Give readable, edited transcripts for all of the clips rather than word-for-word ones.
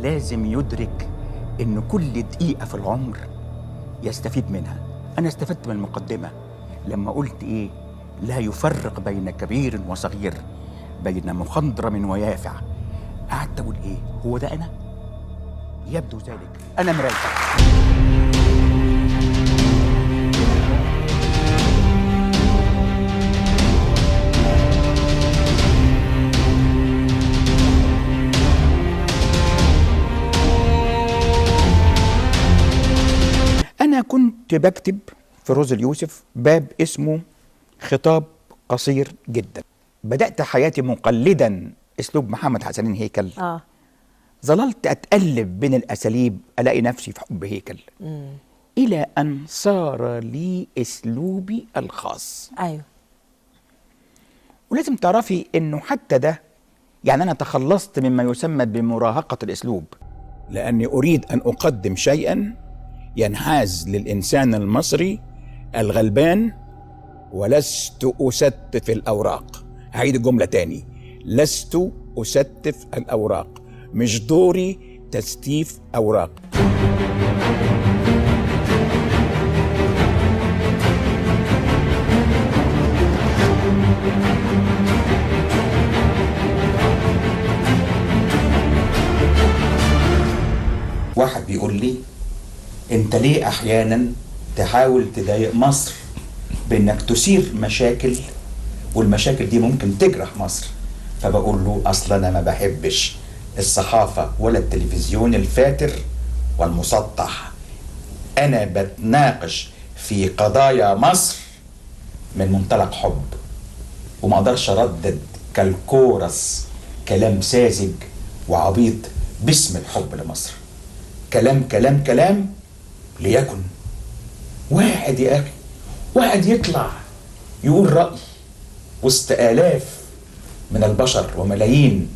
لازم يدرك إن كل دقيقة في العمر يستفيد منها. أنا استفدت من المقدمة لما قلت إيه؟ لا يفرق بين كبير وصغير، بين مخضرم ويافع. قعدت أقول إيه؟ هو ده أنا؟ يبدو ذلك. أنا مرايتك. أنا كنت بكتب في روز اليوسف باب اسمه خطاب قصير جدا. بدأت حياتي مقلدا أسلوب محمد حسنين هيكل. ظللت أتقلب بين الأساليب، ألاقي نفسي في حب هيكل. إلى أن صار لي أسلوبي الخاص. أيوه. ولازم تعرفي إنه حتى ده، يعني أنا تخلصت مما يسمى بمراهقة الأسلوب، لأني أريد أن أقدم شيئا ينحاز للإنسان المصري الغلبان، ولست أستف الأوراق. هعيد الجملة تاني، لست أستف الأوراق، مش دوري تستيف أوراق. واحد بيقول لي انت ليه احيانا تحاول تضايق مصر بانك تثير مشاكل، والمشاكل دي ممكن تجرح مصر؟ فبقول له اصلا انا ما بحبش الصحافة ولا التلفزيون الفاتر والمسطح. انا بتناقش في قضايا مصر من منطلق حب، وما اقدرش اردد كالكورس كلام ساذج وعبيط باسم الحب لمصر. كلام كلام كلام ليكن. واحد يا أخي، واحد يطلع يقول رأي وسط آلاف من البشر وملايين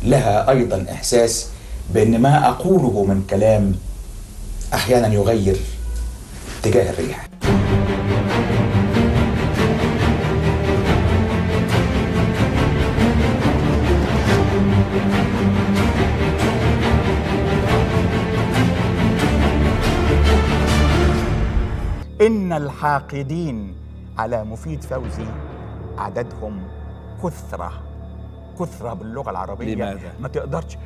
لها أيضا إحساس بأن ما أقوله من كلام أحيانا يغير اتجاه الريح. إن الحاقدين على مفيد فوزي عددهم كثرة باللغة العربية. لماذا؟ ما تقدرش.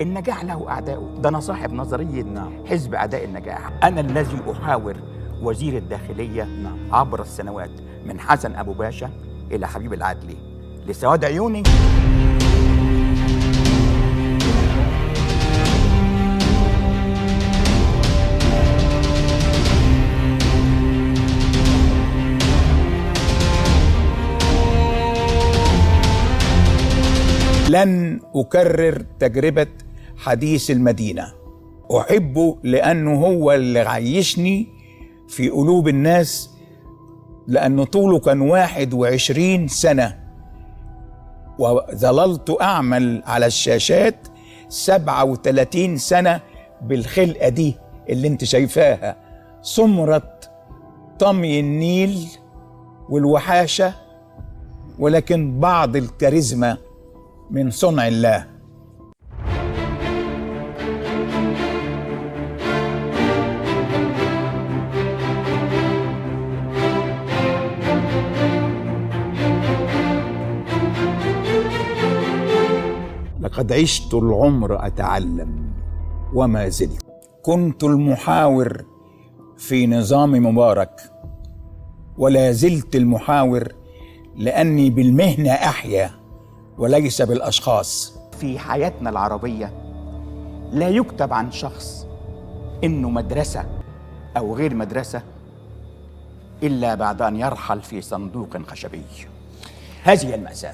النجاح له أعداؤه. ده أنا صاحب نظرية حزب أعداء النجاح. أنا الذي أحاور وزير الداخلية عبر السنوات، من حسن أبو باشا إلى حبيب العدلي، لسواد عيوني. لن أكرر تجربة حديث المدينة. أحبه لأنه هو اللي عيشني في قلوب الناس، لأنه طوله كان 21 سنة، وظللت أعمل على الشاشات 37 سنة بالخلقة دي اللي انت شايفاها، سمرة طمي النيل والوحاشة، ولكن بعض الكاريزما من صنع الله. لقد عشت العمر أتعلم وما زلت. كنت المحاور في نظام مبارك، ولا زلت المحاور، لأني بالمهنة أحيا وليس بالأشخاص. في حياتنا العربية لا يكتب عن شخص إنه مدرسة أو غير مدرسة إلا بعد أن يرحل في صندوق خشبي. هذه المأساة.